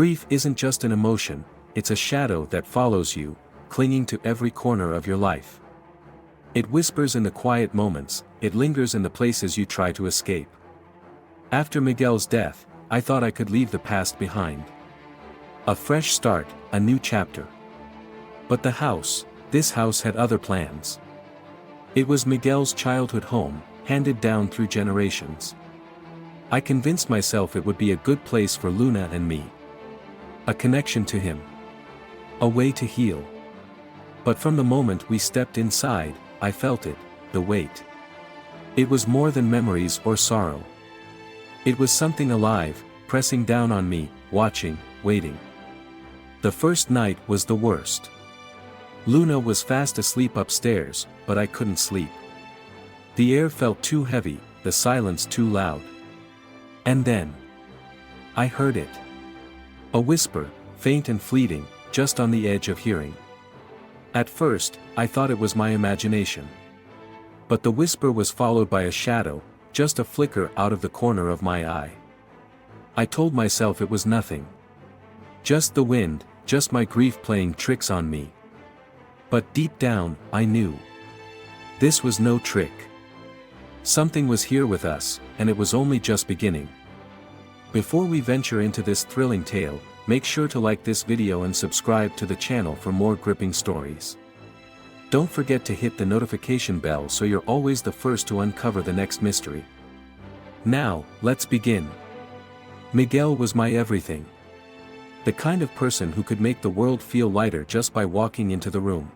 Grief isn't just an emotion, it's a shadow that follows you, clinging to every corner of your life. It whispers in the quiet moments, it lingers in the places you try to escape. After Miguel's death, I thought I could leave the past behind. A fresh start, a new chapter. But this house had other plans. It was Miguel's childhood home, handed down through generations. I convinced myself it would be a good place for Luna and me. A connection to him. A way to heal. But from the moment we stepped inside, I felt it, the weight. It was more than memories or sorrow. It was something alive, pressing down on me, watching, waiting. The first night was the worst. Luna was fast asleep upstairs, but I couldn't sleep. The air felt too heavy, the silence too loud. And then I heard it. A whisper, faint and fleeting, just on the edge of hearing. At first, I thought it was my imagination. But the whisper was followed by a shadow, just a flicker out of the corner of my eye. I told myself it was nothing. Just the wind, just my grief playing tricks on me. But deep down, I knew. This was no trick. Something was here with us, and it was only just beginning. Before we venture into this thrilling tale, make sure to like this video and subscribe to the channel for more gripping stories. Don't forget to hit the notification bell so you're always the first to uncover the next mystery. Now, let's begin. Miguel was my everything. The kind of person who could make the world feel lighter just by walking into the room.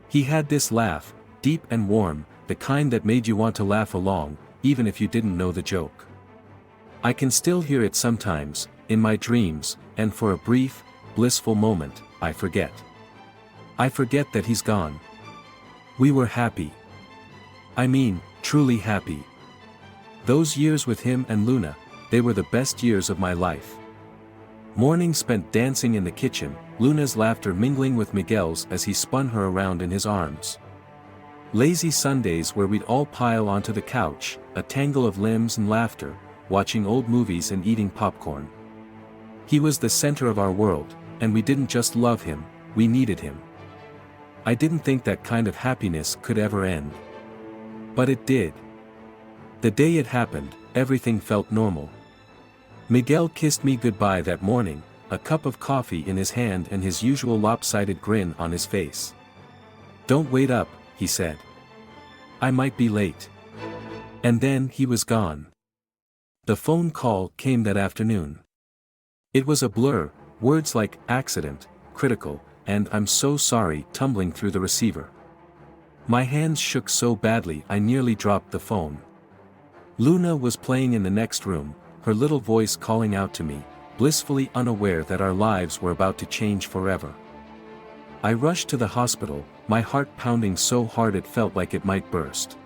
He had this laugh, deep and warm, the kind that made you want to laugh along, even if you didn't know the joke. I can still hear it sometimes, in my dreams, and for a brief, blissful moment, I forget. I forget that he's gone. We were happy. I mean, truly happy. Those years with him and Luna, they were the best years of my life. Mornings spent dancing in the kitchen, Luna's laughter mingling with Miguel's as he spun her around in his arms. Lazy Sundays where we'd all pile onto the couch, a tangle of limbs and laughter, watching old movies and eating popcorn. He was the center of our world, and we didn't just love him, we needed him. I didn't think that kind of happiness could ever end. But it did. The day it happened, everything felt normal. Miguel kissed me goodbye that morning, a cup of coffee in his hand and his usual lopsided grin on his face. "Don't wait up," he said. "I might be late." And then he was gone. The phone call came that afternoon. It was a blur, words like accident, critical, and I'm so sorry tumbling through the receiver. My hands shook so badly I nearly dropped the phone. Luna was playing in the next room, her little voice calling out to me, blissfully unaware that our lives were about to change forever. I rushed to the hospital, my heart pounding so hard it felt like it might burst.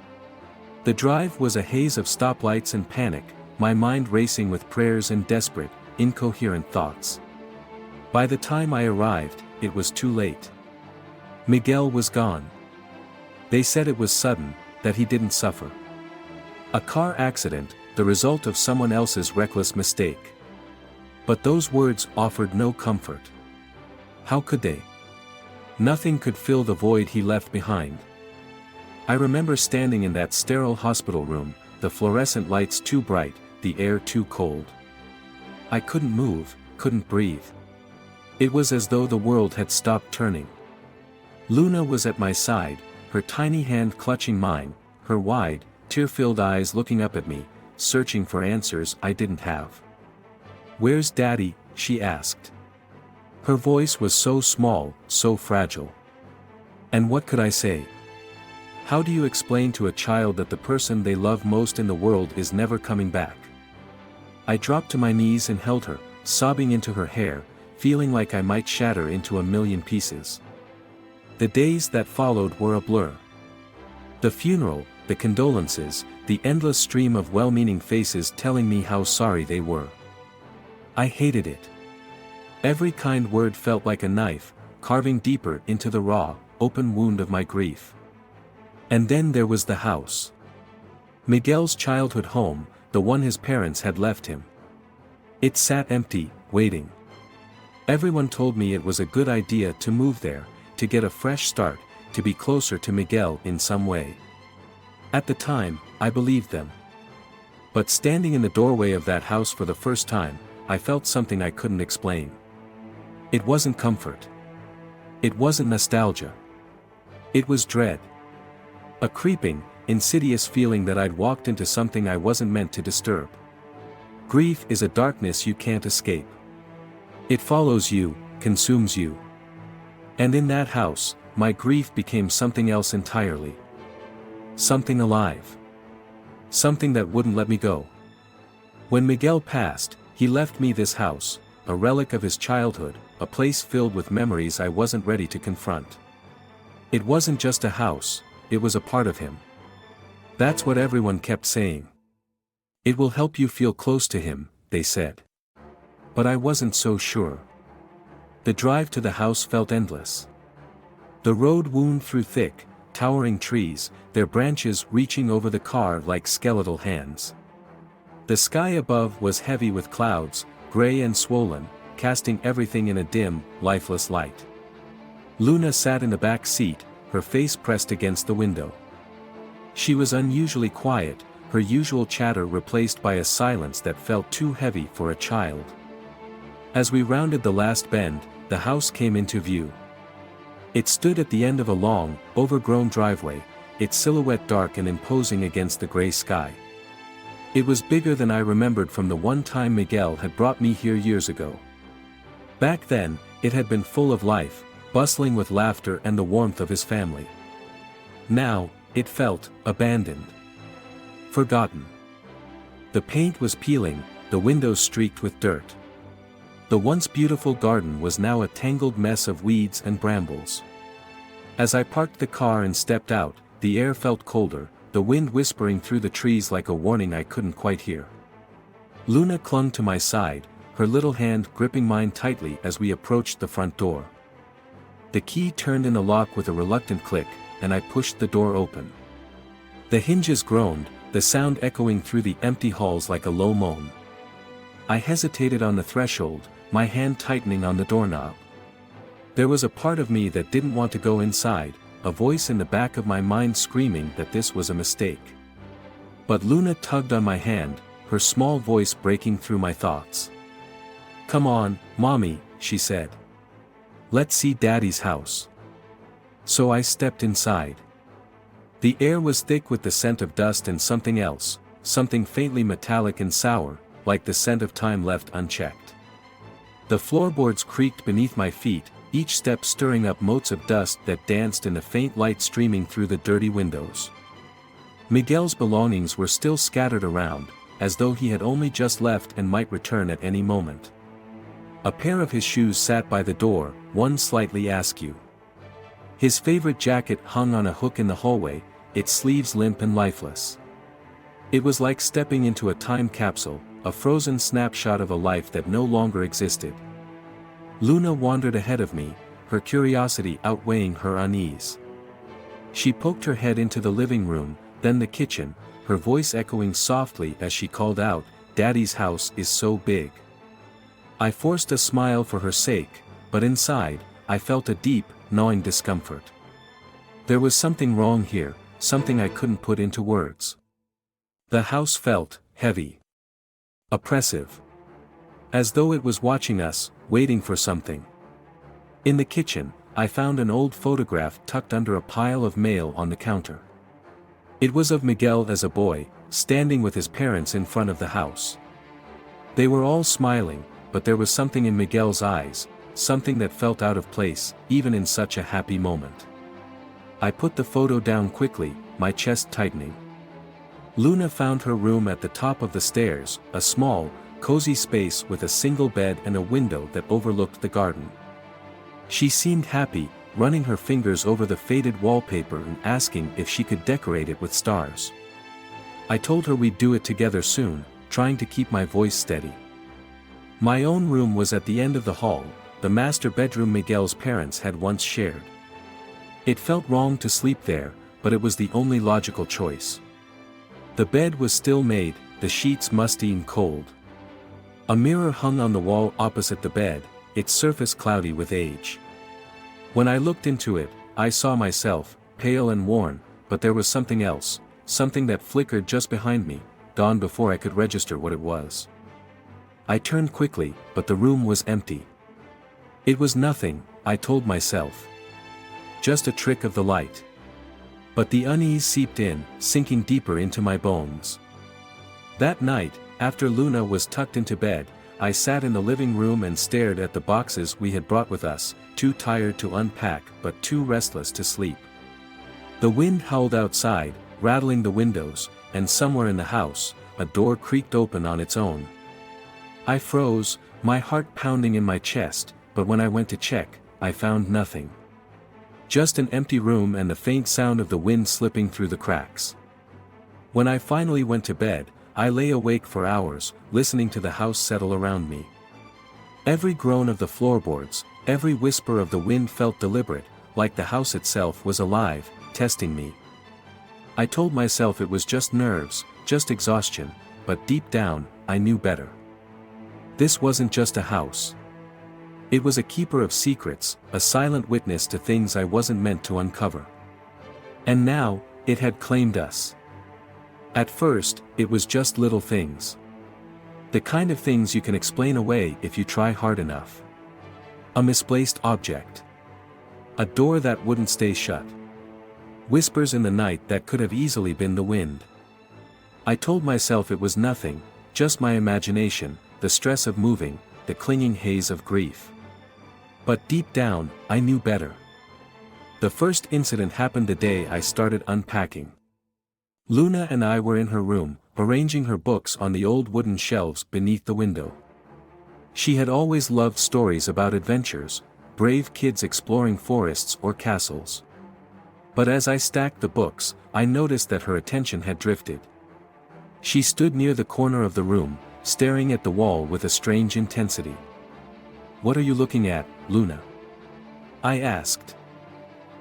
The drive was a haze of stoplights and panic, my mind racing with prayers and desperate, incoherent thoughts. By the time I arrived, it was too late. Miguel was gone. They said it was sudden, that he didn't suffer. A car accident, the result of someone else's reckless mistake. But those words offered no comfort. How could they? Nothing could fill the void he left behind. I remember standing in that sterile hospital room, the fluorescent lights too bright, the air too cold. I couldn't move, couldn't breathe. It was as though the world had stopped turning. Luna was at my side, her tiny hand clutching mine, her wide, tear-filled eyes looking up at me, searching for answers I didn't have. "Where's Daddy?" she asked. Her voice was so small, so fragile. And what could I say? How do you explain to a child that the person they love most in the world is never coming back? I dropped to my knees and held her, sobbing into her hair, feeling like I might shatter into a million pieces. The days that followed were a blur. The funeral, the condolences, the endless stream of well-meaning faces telling me how sorry they were. I hated it. Every kind word felt like a knife, carving deeper into the raw, open wound of my grief. And then there was the house. Miguel's childhood home, the one his parents had left him. It sat empty, waiting. Everyone told me it was a good idea to move there, to get a fresh start, to be closer to Miguel in some way. At the time, I believed them. But standing in the doorway of that house for the first time, I felt something I couldn't explain. It wasn't comfort. It wasn't nostalgia. It was dread. A creeping, insidious feeling that I'd walked into something I wasn't meant to disturb. Grief is a darkness you can't escape. It follows you, consumes you. And in that house, my grief became something else entirely. Something alive. Something that wouldn't let me go. When Miguel passed, he left me this house, a relic of his childhood, a place filled with memories I wasn't ready to confront. It wasn't just a house, it was a part of him. That's what everyone kept saying. It will help you feel close to him, they said. But I wasn't so sure. The drive to the house felt endless. The road wound through thick, towering trees, their branches reaching over the car like skeletal hands. The sky above was heavy with clouds, gray and swollen, casting everything in a dim, lifeless light. Luna sat in the back seat, her face pressed against the window. She was unusually quiet, her usual chatter replaced by a silence that felt too heavy for a child. As we rounded the last bend, the house came into view. It stood at the end of a long, overgrown driveway, its silhouette dark and imposing against the gray sky. It was bigger than I remembered from the one time Miguel had brought me here years ago. Back then, it had been full of life, bustling with laughter and the warmth of his family. Now, it felt abandoned. Forgotten. The paint was peeling, the windows streaked with dirt. The once beautiful garden was now a tangled mess of weeds and brambles. As I parked the car and stepped out, the air felt colder, the wind whispering through the trees like a warning I couldn't quite hear. Luna clung to my side, her little hand gripping mine tightly as we approached the front door. The key turned in the lock with a reluctant click, and I pushed the door open. The hinges groaned, the sound echoing through the empty halls like a low moan. I hesitated on the threshold, my hand tightening on the doorknob. There was a part of me that didn't want to go inside, a voice in the back of my mind screaming that this was a mistake. But Luna tugged on my hand, her small voice breaking through my thoughts. "Come on, Mommy," she said. "Let's see Daddy's house." So I stepped inside. The air was thick with the scent of dust and something else, something faintly metallic and sour, like the scent of time left unchecked. The floorboards creaked beneath my feet, each step stirring up motes of dust that danced in the faint light streaming through the dirty windows. Miguel's belongings were still scattered around, as though he had only just left and might return at any moment. A pair of his shoes sat by the door, one slightly askew. His favorite jacket hung on a hook in the hallway, its sleeves limp and lifeless. It was like stepping into a time capsule, a frozen snapshot of a life that no longer existed. Luna wandered ahead of me, her curiosity outweighing her unease. She poked her head into the living room, then the kitchen, her voice echoing softly as she called out, "Daddy's house is so big." I forced a smile for her sake, but inside, I felt a deep, gnawing discomfort. There was something wrong here, something I couldn't put into words. The house felt heavy. Oppressive. As though it was watching us, waiting for something. In the kitchen, I found an old photograph tucked under a pile of mail on the counter. It was of Miguel as a boy, standing with his parents in front of the house. They were all smiling, but there was something in Miguel's eyes, something that felt out of place, even in such a happy moment. I put the photo down quickly, my chest tightening. Luna found her room at the top of the stairs, a small, cozy space with a single bed and a window that overlooked the garden. She seemed happy, running her fingers over the faded wallpaper and asking if she could decorate it with stars. I told her we'd do it together soon, trying to keep my voice steady. My own room was at the end of the hall, the master bedroom Miguel's parents had once shared. It felt wrong to sleep there, but it was the only logical choice. The bed was still made, the sheets musty and cold. A mirror hung on the wall opposite the bed, its surface cloudy with age. When I looked into it, I saw myself, pale and worn, but there was something else, something that flickered just behind me, dawn before I could register what it was. I turned quickly, but the room was empty. It was nothing, I told myself. Just a trick of the light. But the unease seeped in, sinking deeper into my bones. That night, after Luna was tucked into bed, I sat in the living room and stared at the boxes we had brought with us, too tired to unpack but too restless to sleep. The wind howled outside, rattling the windows, and somewhere in the house, a door creaked open on its own. I froze, my heart pounding in my chest, but when I went to check, I found nothing. Just an empty room and the faint sound of the wind slipping through the cracks. When I finally went to bed, I lay awake for hours, listening to the house settle around me. Every groan of the floorboards, every whisper of the wind felt deliberate, like the house itself was alive, testing me. I told myself it was just nerves, just exhaustion, but deep down, I knew better. This wasn't just a house. It was a keeper of secrets, a silent witness to things I wasn't meant to uncover. And now, it had claimed us. At first, it was just little things. The kind of things you can explain away if you try hard enough. A misplaced object. A door that wouldn't stay shut. Whispers in the night that could have easily been the wind. I told myself it was nothing, just my imagination, the stress of moving, the clinging haze of grief. But deep down, I knew better. The first incident happened the day I started unpacking. Luna and I were in her room, arranging her books on the old wooden shelves beneath the window. She had always loved stories about adventures, brave kids exploring forests or castles. But as I stacked the books, I noticed that her attention had drifted. She stood near the corner of the room, staring at the wall with a strange intensity. "What are you looking at, Luna?" I asked.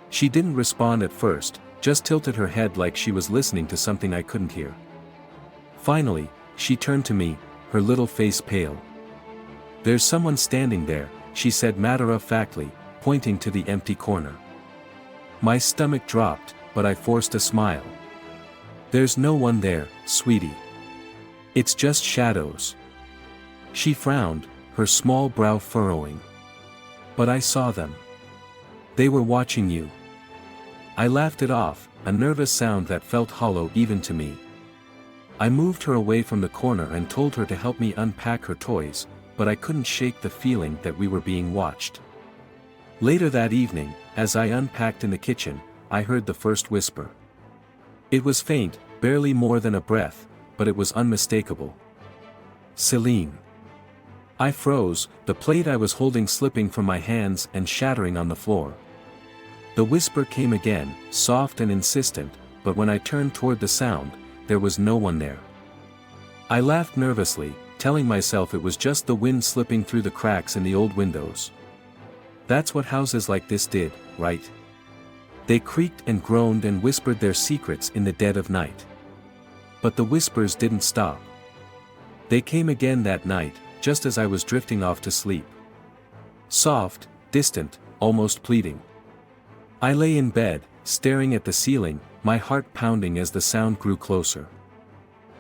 She didn't respond at first, just tilted her head like she was listening to something I couldn't hear. Finally, she turned to me, her little face pale. "There's someone standing there," she said matter-of-factly, pointing to the empty corner. My stomach dropped, but I forced a smile. "There's no one there, sweetie. It's just shadows." She frowned, her small brow furrowing. "But I saw them. They were watching you." I laughed it off, a nervous sound that felt hollow even to me. I moved her away from the corner and told her to help me unpack her toys, but I couldn't shake the feeling that we were being watched. Later that evening, as I unpacked in the kitchen, I heard the first whisper. It was faint, barely more than a breath, but it was unmistakable. "Celine." I froze, the plate I was holding slipping from my hands and shattering on the floor. The whisper came again, soft and insistent, but when I turned toward the sound, there was no one there. I laughed nervously, telling myself it was just the wind slipping through the cracks in the old windows. That's what houses like this did, right? They creaked and groaned and whispered their secrets in the dead of night. But the whispers didn't stop. They came again that night, just as I was drifting off to sleep. Soft, distant, almost pleading. I lay in bed, staring at the ceiling, my heart pounding as the sound grew closer.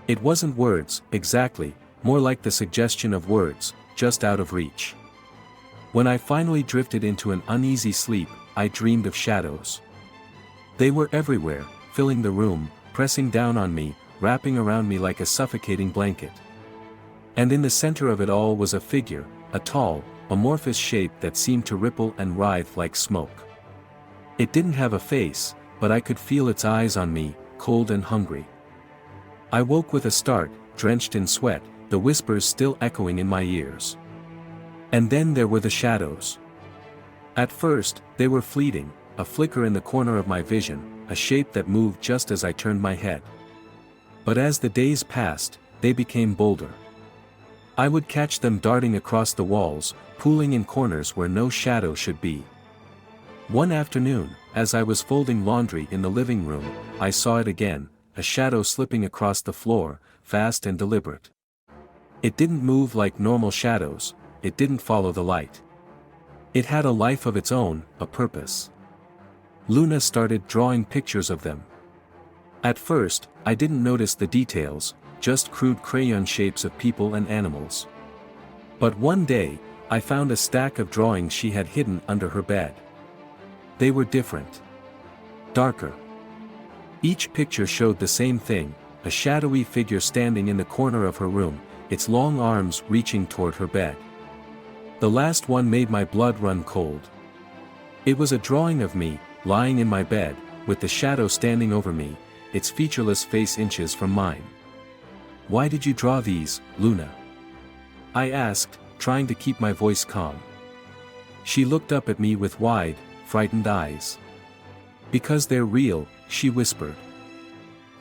It wasn't words, exactly, more like the suggestion of words, just out of reach. When I finally drifted into an uneasy sleep, I dreamed of shadows. They were everywhere, filling the room, pressing down on me, wrapping around me like a suffocating blanket. And in the center of it all was a figure, a tall, amorphous shape that seemed to ripple and writhe like smoke. It didn't have a face, but I could feel its eyes on me, cold and hungry. I woke with a start, drenched in sweat, the whispers still echoing in my ears. And then there were the shadows. At first, they were fleeting, a flicker in the corner of my vision, a shape that moved just as I turned my head. But as the days passed, they became bolder. I would catch them darting across the walls, pooling in corners where no shadow should be. One afternoon, as I was folding laundry in the living room, I saw it again, a shadow slipping across the floor, fast and deliberate. It didn't move like normal shadows, it didn't follow the light. It had a life of its own, a purpose. Luna started drawing pictures of them. At first, I didn't notice the details, just crude crayon shapes of people and animals. But one day, I found a stack of drawings she had hidden under her bed. They were different. Darker. Each picture showed the same thing, a shadowy figure standing in the corner of her room, its long arms reaching toward her bed. The last one made my blood run cold. It was a drawing of me, lying in my bed, with the shadow standing over me, its featureless face inches from mine. "Why did you draw these, Luna?" I asked, trying to keep my voice calm. She looked up at me with wide, frightened eyes. "Because they're real," she whispered.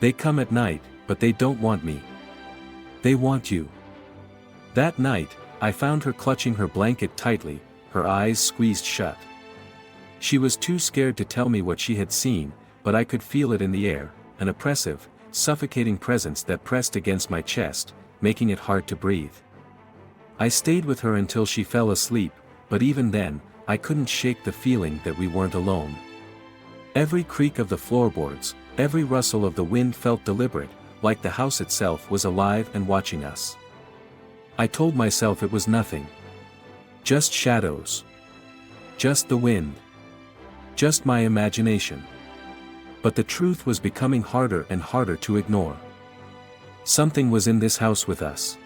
"They come at night, but they don't want me. They want you." That night, I found her clutching her blanket tightly, her eyes squeezed shut. She was too scared to tell me what she had seen, but I could feel it in the air, an oppressive, suffocating presence that pressed against my chest, making it hard to breathe. I stayed with her until she fell asleep, but even then, I couldn't shake the feeling that we weren't alone. Every creak of the floorboards, every rustle of the wind felt deliberate, like the house itself was alive and watching us. I told myself it was nothing. Just shadows. Just the wind. Just my imagination. But the truth was becoming harder and harder to ignore. Something was in this house with us.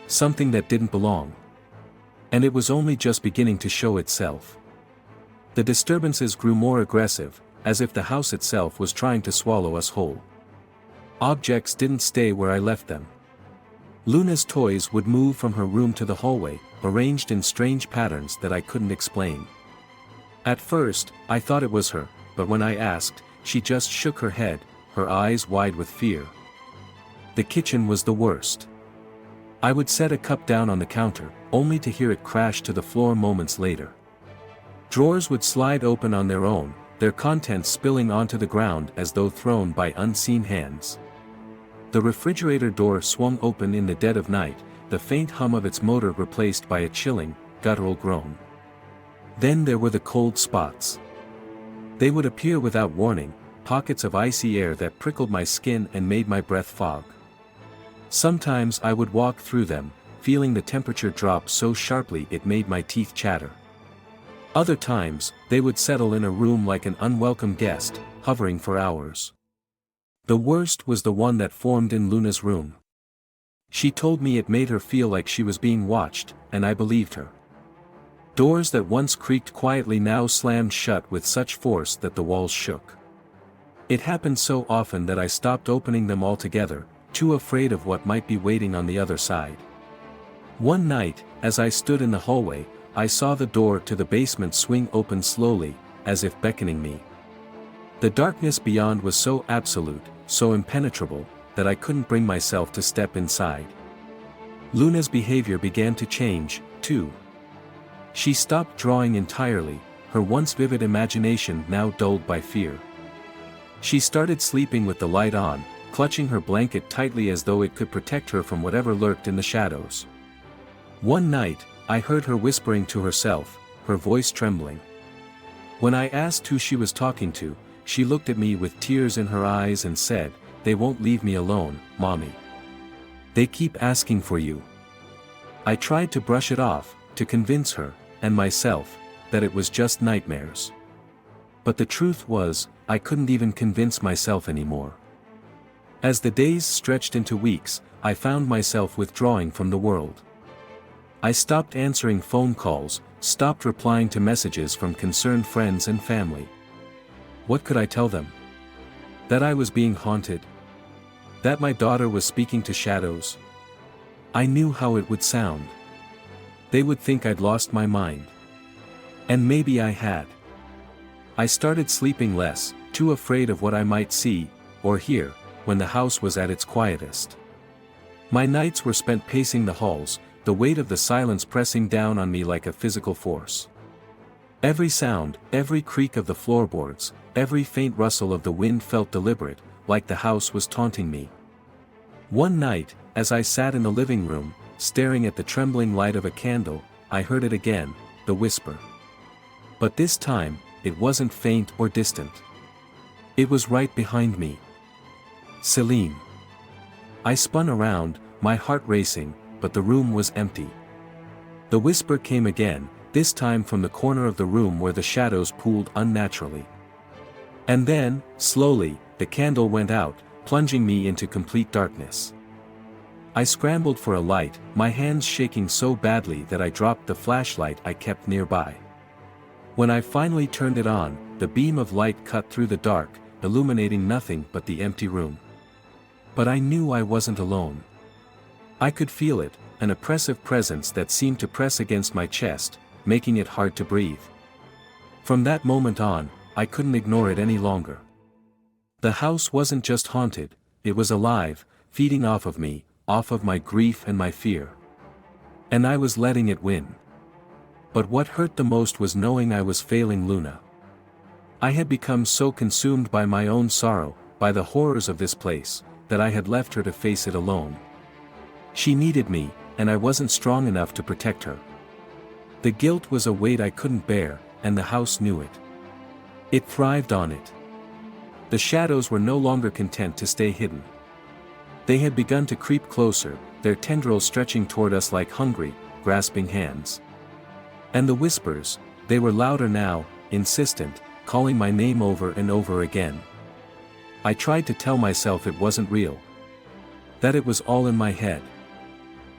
Something that didn't belong. And it was only just beginning to show itself. The disturbances grew more aggressive, as if the house itself was trying to swallow us whole. Objects didn't stay where I left them. Luna's toys would move from her room to the hallway, arranged in strange patterns that I couldn't explain. At first, I thought it was her, but when I asked, she just shook her head, her eyes wide with fear. The kitchen was the worst. I would set a cup down on the counter, only to hear it crash to the floor moments later. Drawers would slide open on their own, their contents spilling onto the ground as though thrown by unseen hands. The refrigerator door swung open in the dead of night, the faint hum of its motor replaced by a chilling, guttural groan. Then there were the cold spots. They would appear without warning, pockets of icy air that prickled my skin and made my breath fog. Sometimes I would walk through them, feeling the temperature drop so sharply it made my teeth chatter. Other times, they would settle in a room like an unwelcome guest, hovering for hours. The worst was the one that formed in Luna's room. She told me it made her feel like she was being watched, and I believed her. Doors that once creaked quietly now slammed shut with such force that the walls shook. It happened so often that I stopped opening them altogether, too afraid of what might be waiting on the other side. One night, as I stood in the hallway, I saw the door to the basement swing open slowly, as if beckoning me. The darkness beyond was so absolute, so impenetrable, that I couldn't bring myself to step inside. Luna's behavior began to change, too. She stopped drawing entirely, her once vivid imagination now dulled by fear. She started sleeping with the light on, clutching her blanket tightly as though it could protect her from whatever lurked in the shadows. One night, I heard her whispering to herself, her voice trembling. When I asked who she was talking to, she looked at me with tears in her eyes and said, "They won't leave me alone, Mommy. They keep asking for you." I tried to brush it off, to convince her, and myself, that it was just nightmares. But the truth was, I couldn't even convince myself anymore. As the days stretched into weeks, I found myself withdrawing from the world. I stopped answering phone calls, stopped replying to messages from concerned friends and family. What could I tell them? That I was being haunted? That my daughter was speaking to shadows? I knew how it would sound. They would think I'd lost my mind. And maybe I had. I started sleeping less, too afraid of what I might see, or hear, when the house was at its quietest. My nights were spent pacing the halls, the weight of the silence pressing down on me like a physical force. Every sound, every creak of the floorboards, every faint rustle of the wind felt deliberate, like the house was taunting me. One night, as I sat in the living room, staring at the trembling light of a candle, I heard it again, the whisper. But this time, it wasn't faint or distant. It was right behind me. Celine. I spun around, my heart racing, but the room was empty. The whisper came again, this time from the corner of the room where the shadows pooled unnaturally. And then, slowly, the candle went out, plunging me into complete darkness. I scrambled for a light, my hands shaking so badly that I dropped the flashlight I kept nearby. When I finally turned it on, the beam of light cut through the dark, illuminating nothing but the empty room. But I knew I wasn't alone. I could feel it, an oppressive presence that seemed to press against my chest, making it hard to breathe. From that moment on, I couldn't ignore it any longer. The house wasn't just haunted, it was alive, feeding off of me, off of my grief and my fear. And I was letting it win. But what hurt the most was knowing I was failing Luna. I had become so consumed by my own sorrow, by the horrors of this place, that I had left her to face it alone. She needed me, and I wasn't strong enough to protect her. The guilt was a weight I couldn't bear, and the house knew it. It thrived on it. The shadows were no longer content to stay hidden. They had begun to creep closer, their tendrils stretching toward us like hungry, grasping hands. And the whispers, they were louder now, insistent, calling my name over and over again. I tried to tell myself it wasn't real. That it was all in my head.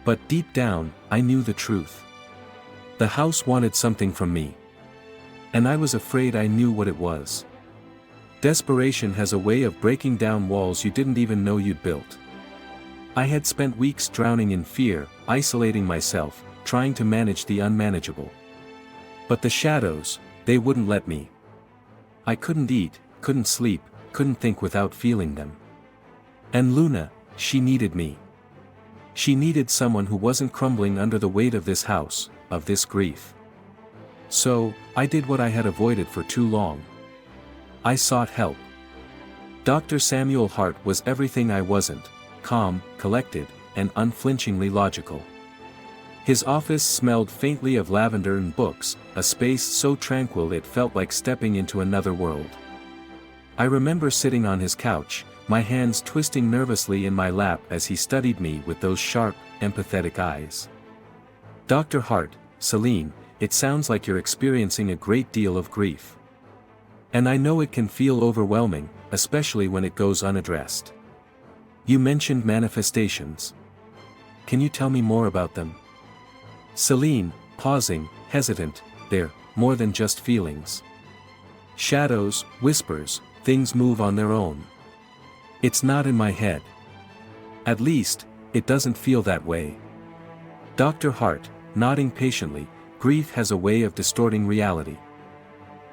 But deep down, I knew the truth. The house wanted something from me. And I was afraid I knew what it was. Desperation has a way of breaking down walls you didn't even know you'd built. I had spent weeks drowning in fear, isolating myself, trying to manage the unmanageable. But the shadows, they wouldn't let me. I couldn't eat, couldn't sleep, couldn't think without feeling them. And Luna, she needed me. She needed someone who wasn't crumbling under the weight of this house, of this grief. So, I did what I had avoided for too long. I sought help. Dr. Samuel Hart was everything I wasn't, calm, collected, and unflinchingly logical. His office smelled faintly of lavender and books, a space so tranquil it felt like stepping into another world. I remember sitting on his couch, my hands twisting nervously in my lap as he studied me with those sharp, empathetic eyes. Dr. Hart, Celine, it sounds like you're experiencing a great deal of grief. And I know it can feel overwhelming, especially when it goes unaddressed. You mentioned manifestations. Can you tell me more about them? Celine, pausing, hesitant, they're more than just feelings. Shadows, whispers, things move on their own. It's not in my head. At least, it doesn't feel that way. Dr. Hart, nodding patiently, grief has a way of distorting reality.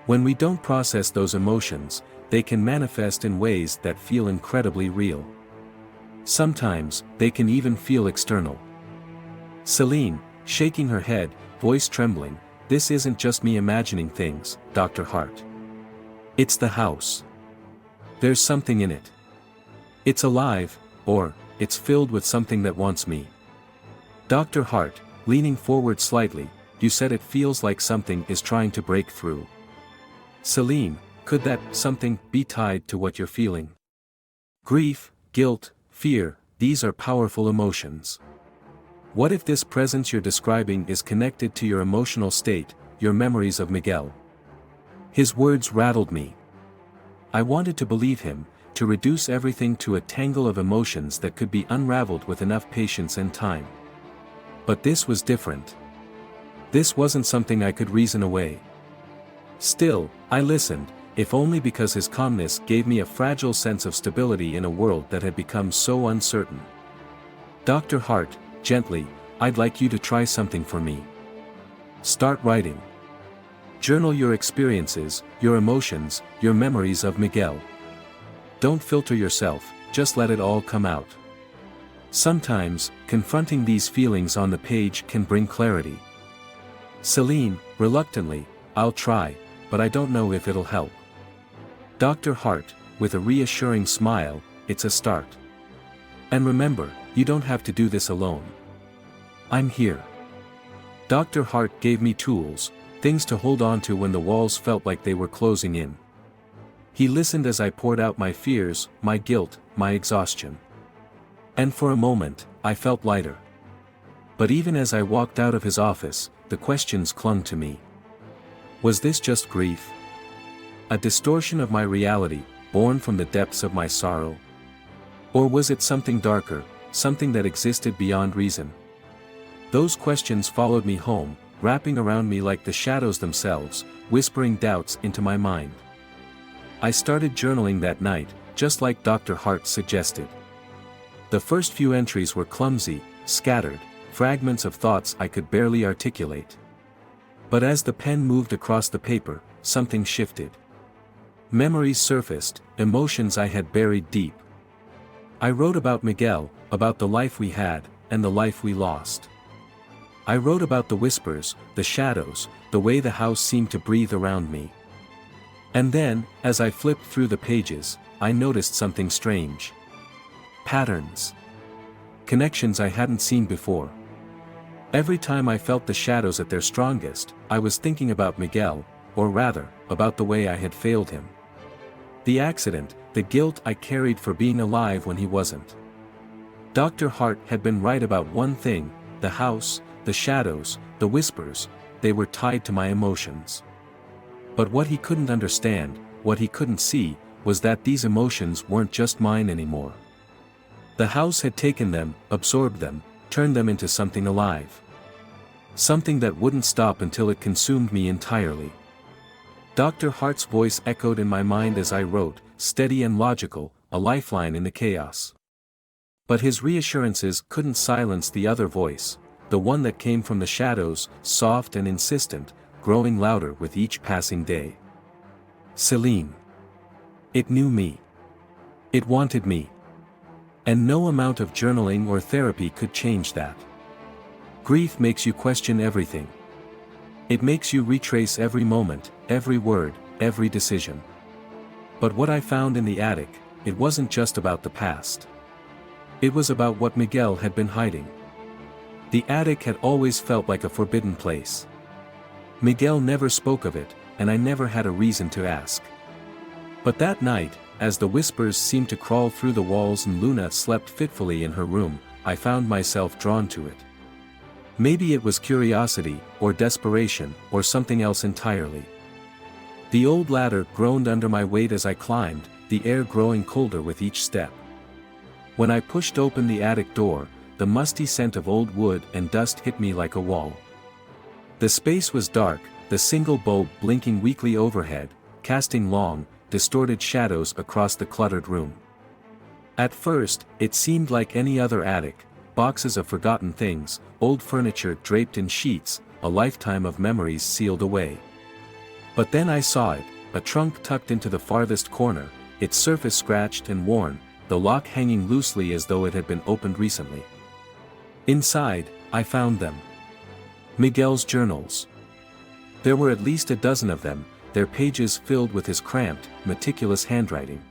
When we don't process those emotions, they can manifest in ways that feel incredibly real. Sometimes, they can even feel external. Celine, shaking her head, voice trembling, this isn't just me imagining things, Dr. Hart. It's the house. There's something in it. It's alive, or, it's filled with something that wants me. Dr. Hart, leaning forward slightly, you said it feels like something is trying to break through. Celine, could that something be tied to what you're feeling? Grief, guilt, fear, these are powerful emotions. What if this presence you're describing is connected to your emotional state, your memories of Miguel? His words rattled me. I wanted to believe him, to reduce everything to a tangle of emotions that could be unraveled with enough patience and time. But this was different. This wasn't something I could reason away. Still, I listened, if only because his calmness gave me a fragile sense of stability in a world that had become so uncertain. Dr. Hart, gently, I'd like you to try something for me. Start writing. Journal your experiences, your emotions, your memories of Miguel. Don't filter yourself, just let it all come out. Sometimes, confronting these feelings on the page can bring clarity. Celine, reluctantly, I'll try, but I don't know if it'll help. Dr. Hart, with a reassuring smile, it's a start. And remember, you don't have to do this alone. I'm here. Dr. Hart gave me tools, things to hold on to when the walls felt like they were closing in. He listened as I poured out my fears, my guilt, my exhaustion. And for a moment, I felt lighter. But even as I walked out of his office, the questions clung to me. Was this just grief? A distortion of my reality, born from the depths of my sorrow? Or was it something darker, something that existed beyond reason? Those questions followed me home, wrapping around me like the shadows themselves, whispering doubts into my mind. I started journaling that night, just like Dr. Hart suggested. The first few entries were clumsy, scattered, fragments of thoughts I could barely articulate. But as the pen moved across the paper, something shifted. Memories surfaced, emotions I had buried deep. I wrote about Miguel, about the life we had, and the life we lost. I wrote about the whispers, the shadows, the way the house seemed to breathe around me. And then, as I flipped through the pages, I noticed something strange. Patterns. Connections I hadn't seen before. Every time I felt the shadows at their strongest, I was thinking about Miguel, or rather, about the way I had failed him. The accident, the guilt I carried for being alive when he wasn't. Dr. Hart had been right about one thing: the house, the shadows, the whispers, they were tied to my emotions. But what he couldn't understand, what he couldn't see, was that these emotions weren't just mine anymore. The house had taken them, absorbed them, turned them into something alive. Something that wouldn't stop until it consumed me entirely. Dr. Hart's voice echoed in my mind as I wrote, steady and logical, a lifeline in the chaos. But his reassurances couldn't silence the other voice, the one that came from the shadows, soft and insistent, growing louder with each passing day. Celine. It knew me. It wanted me. And no amount of journaling or therapy could change that. Grief makes you question everything. It makes you retrace every moment, every word, every decision. But what I found in the attic, it wasn't just about the past. It was about what Miguel had been hiding. The attic had always felt like a forbidden place. Miguel never spoke of it, and I never had a reason to ask. But that night, as the whispers seemed to crawl through the walls and Luna slept fitfully in her room, I found myself drawn to it. Maybe it was curiosity, or desperation, or something else entirely. The old ladder groaned under my weight as I climbed, the air growing colder with each step. When I pushed open the attic door, the musty scent of old wood and dust hit me like a wall. The space was dark, the single bulb blinking weakly overhead, casting long, distorted shadows across the cluttered room. At first, it seemed like any other attic, boxes of forgotten things, old furniture draped in sheets, a lifetime of memories sealed away. But then I saw it, a trunk tucked into the farthest corner, its surface scratched and worn, the lock hanging loosely as though it had been opened recently. Inside, I found them. Miguel's journals. There were at least a dozen of them, their pages filled with his cramped, meticulous handwriting.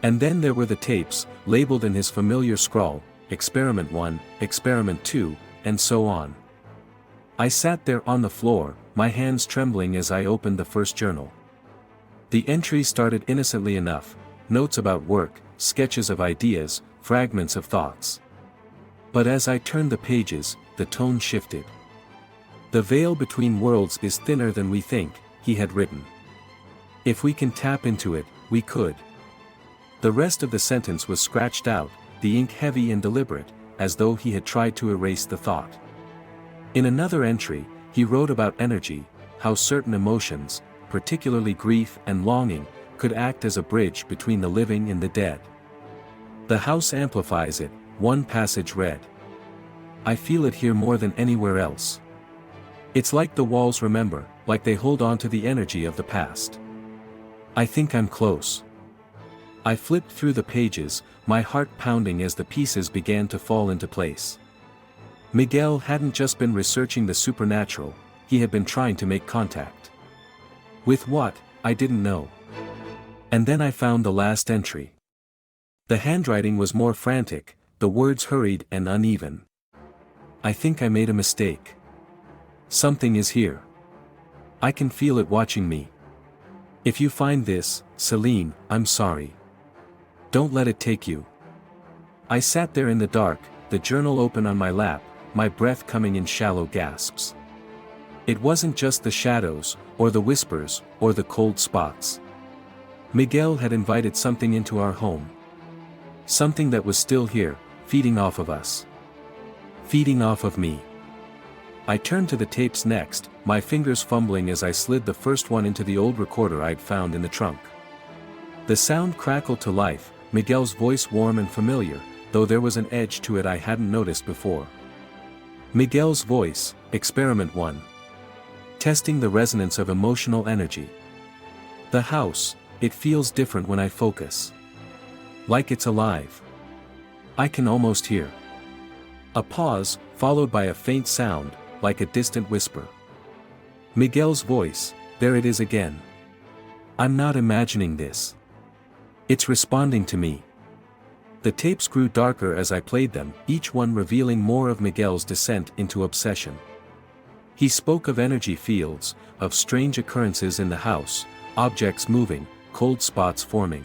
And then there were the tapes, labeled in his familiar scrawl, Experiment 1, Experiment 2, and so on. I sat there on the floor, my hands trembling as I opened the first journal. The entry started innocently enough, notes about work, sketches of ideas, fragments of thoughts. But as I turned the pages, the tone shifted. The veil between worlds is thinner than we think, he had written. If we can tap into it, we could. The rest of the sentence was scratched out, the ink heavy and deliberate, as though he had tried to erase the thought. In another entry, he wrote about energy, how certain emotions, particularly grief and longing, could act as a bridge between the living and the dead. The house amplifies it, one passage read. I feel it here more than anywhere else. It's like the walls remember, like they hold on to the energy of the past. I think I'm close. I flipped through the pages, my heart pounding as the pieces began to fall into place. Miguel hadn't just been researching the supernatural, he had been trying to make contact. With what, I didn't know. And then I found the last entry. The handwriting was more frantic, the words hurried and uneven. I think I made a mistake. Something is here. I can feel it watching me. If you find this, Celine, I'm sorry. Don't let it take you. I sat there in the dark, the journal open on my lap, my breath coming in shallow gasps. It wasn't just the shadows, or the whispers, or the cold spots. Miguel had invited something into our home. Something that was still here, feeding off of us. Feeding off of me. I turned to the tapes next, my fingers fumbling as I slid the first one into the old recorder I'd found in the trunk. The sound crackled to life, Miguel's voice warm and familiar, though there was an edge to it I hadn't noticed before. Miguel's voice, Experiment 1. Testing the resonance of emotional energy. The house, it feels different when I focus. Like it's alive. I can almost hear. A pause, followed by a faint sound, like a distant whisper. Miguel's voice, there it is again. I'm not imagining this. It's responding to me. The tapes grew darker as I played them, each one revealing more of Miguel's descent into obsession. He spoke of energy fields, of strange occurrences in the house, objects moving, cold spots forming.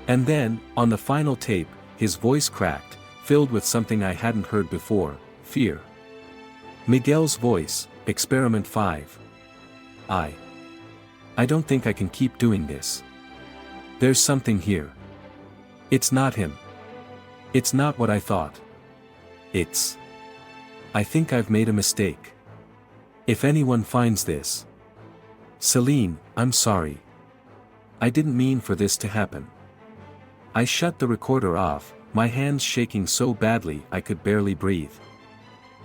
And then, on the final tape, his voice cracked, filled with something I hadn't heard before, fear. Miguel's voice, Experiment 5. I don't think I can keep doing this. There's something here. It's not him. It's not what I thought. I think I've made a mistake. If anyone finds this. Celine, I'm sorry. I didn't mean for this to happen. I shut the recorder off, my hands shaking so badly I could barely breathe.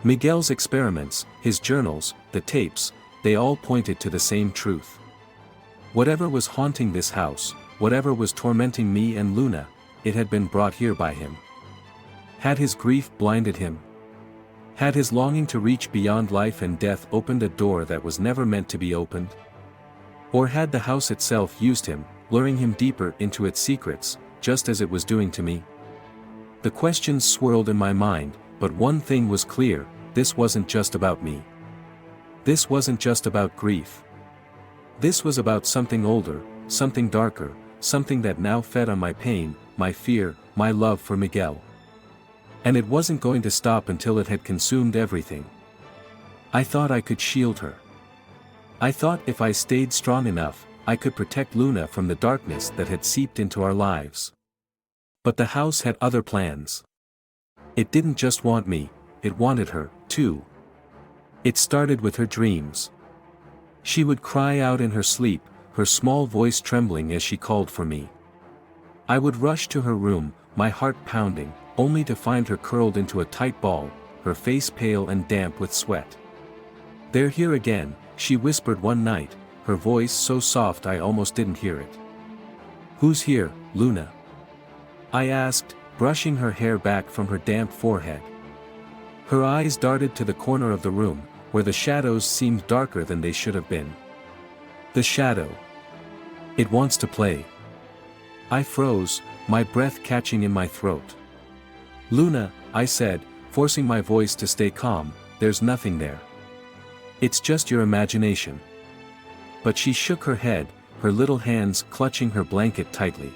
Miguel's experiments, his journals, the tapes, they all pointed to the same truth. Whatever was haunting this house, whatever was tormenting me and Luna, it had been brought here by him. Had his grief blinded him? Had his longing to reach beyond life and death opened a door that was never meant to be opened? Or had the house itself used him, luring him deeper into its secrets, just as it was doing to me? The questions swirled in my mind, but one thing was clear, this wasn't just about me. This wasn't just about grief. This was about something older, something darker, something that now fed on my pain, my fear, my love for Miguel. And it wasn't going to stop until it had consumed everything. I thought I could shield her. I thought if I stayed strong enough, I could protect Luna from the darkness that had seeped into our lives. But the house had other plans. It didn't just want me, it wanted her, too. It started with her dreams. She would cry out in her sleep, her small voice trembling as she called for me. I would rush to her room, my heart pounding, only to find her curled into a tight ball, her face pale and damp with sweat. "They're here again," she whispered one night, her voice so soft I almost didn't hear it. "Who's here, Luna?" I asked, brushing her hair back from her damp forehead. Her eyes darted to the corner of the room, where the shadows seemed darker than they should have been. The shadow. It wants to play. I froze, my breath catching in my throat. "Luna," I said, forcing my voice to stay calm, "there's nothing there. It's just your imagination." But she shook her head, her little hands clutching her blanket tightly.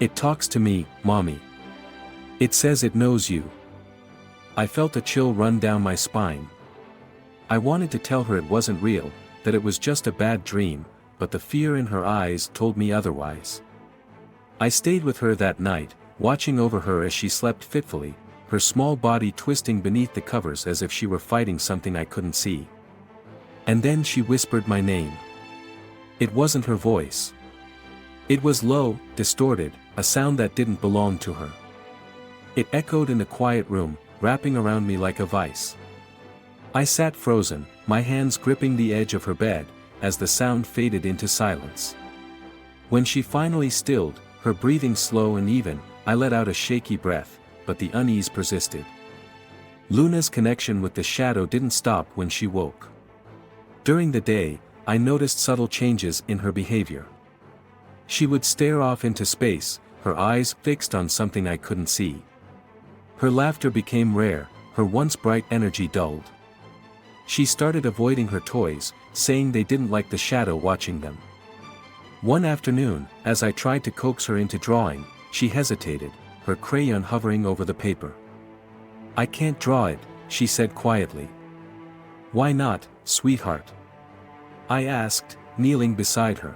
"It talks to me, Mommy. It says it knows you." I felt a chill run down my spine. I wanted to tell her it wasn't real, that it was just a bad dream, but the fear in her eyes told me otherwise. I stayed with her that night, watching over her as she slept fitfully, her small body twisting beneath the covers as if she were fighting something I couldn't see. And then she whispered my name. It wasn't her voice. It was low, distorted, a sound that didn't belong to her. It echoed in the quiet room, wrapping around me like a vice. I sat frozen, my hands gripping the edge of her bed, as the sound faded into silence. When she finally stilled, her breathing slow and even, I let out a shaky breath, but the unease persisted. Luna's connection with the shadow didn't stop when she woke. During the day, I noticed subtle changes in her behavior. She would stare off into space, her eyes fixed on something I couldn't see. Her laughter became rare, her once bright energy dulled. She started avoiding her toys, saying they didn't like the shadow watching them. One afternoon, as I tried to coax her into drawing, she hesitated, her crayon hovering over the paper. "I can't draw it," she said quietly. "Why not, sweetheart?" I asked, kneeling beside her.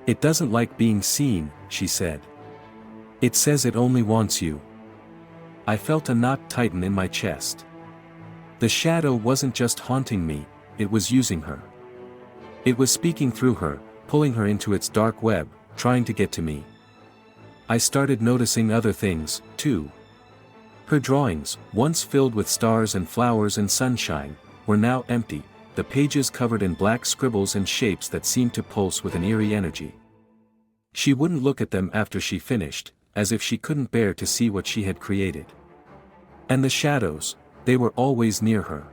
"It doesn't like being seen," she said. "It says it only wants you." I felt a knot tighten in my chest. The shadow wasn't just haunting me, it was using her. It was speaking through her, pulling her into its dark web, trying to get to me. I started noticing other things, too. Her drawings, once filled with stars and flowers and sunshine, were now empty, the pages covered in black scribbles and shapes that seemed to pulse with an eerie energy. She wouldn't look at them after she finished, as if she couldn't bear to see what she had created. And the shadows, they were always near her.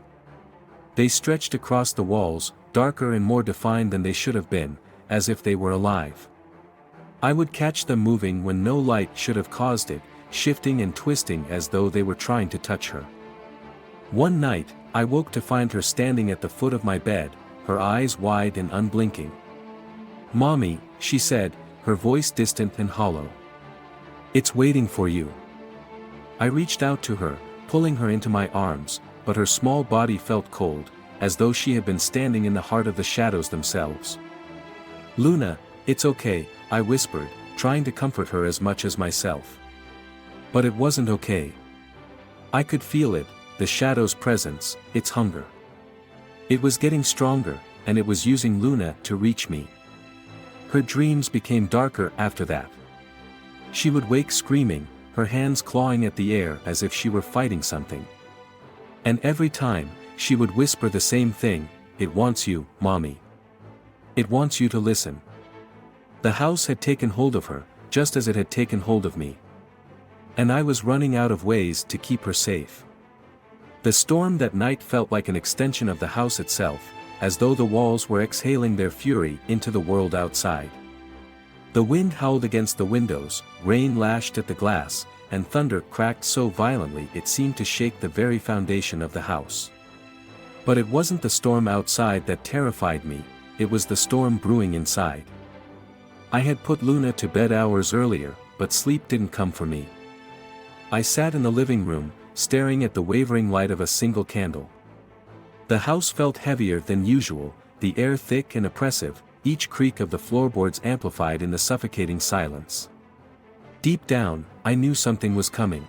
They stretched across the walls, darker and more defined than they should have been, as if they were alive. I would catch them moving when no light should have caused it, shifting and twisting as though they were trying to touch her. One night, I woke to find her standing at the foot of my bed, her eyes wide and unblinking. "Mommy," she said, her voice distant and hollow. "It's waiting for you." I reached out to her, pulling her into my arms, but her small body felt cold, as though she had been standing in the heart of the shadows themselves. "Luna, it's okay," I whispered, trying to comfort her as much as myself. But it wasn't okay. I could feel it, the shadow's presence, its hunger. It was getting stronger, and it was using Luna to reach me. Her dreams became darker after that. She would wake screaming, her hands clawing at the air as if she were fighting something. And every time, she would whisper the same thing, "It wants you, Mommy. It wants you to listen." The house had taken hold of her, just as it had taken hold of me. And I was running out of ways to keep her safe. The storm that night felt like an extension of the house itself, as though the walls were exhaling their fury into the world outside. The wind howled against the windows, rain lashed at the glass, and thunder cracked so violently it seemed to shake the very foundation of the house. But it wasn't the storm outside that terrified me, it was the storm brewing inside. I had put Luna to bed hours earlier, but sleep didn't come for me. I sat in the living room, staring at the wavering light of a single candle. The house felt heavier than usual, the air thick and oppressive, each creak of the floorboards amplified in the suffocating silence. Deep down, I knew something was coming.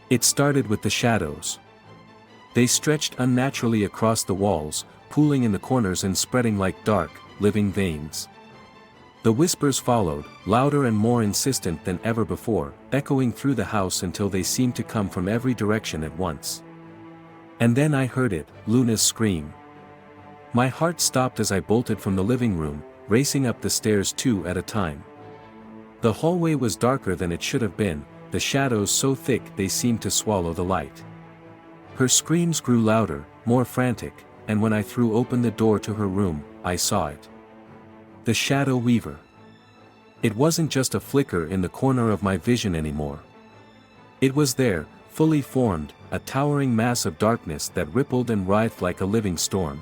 It started with the shadows. They stretched unnaturally across the walls, pooling in the corners and spreading like dark, living veins. The whispers followed, louder and more insistent than ever before, echoing through the house until they seemed to come from every direction at once. And then I heard it, Luna's scream. My heart stopped as I bolted from the living room, racing up the stairs two at a time. The hallway was darker than it should have been, the shadows so thick they seemed to swallow the light. Her screams grew louder, more frantic, and when I threw open the door to her room, I saw it. The Shadow Weaver. It wasn't just a flicker in the corner of my vision anymore. It was there, fully formed, a towering mass of darkness that rippled and writhed like a living storm.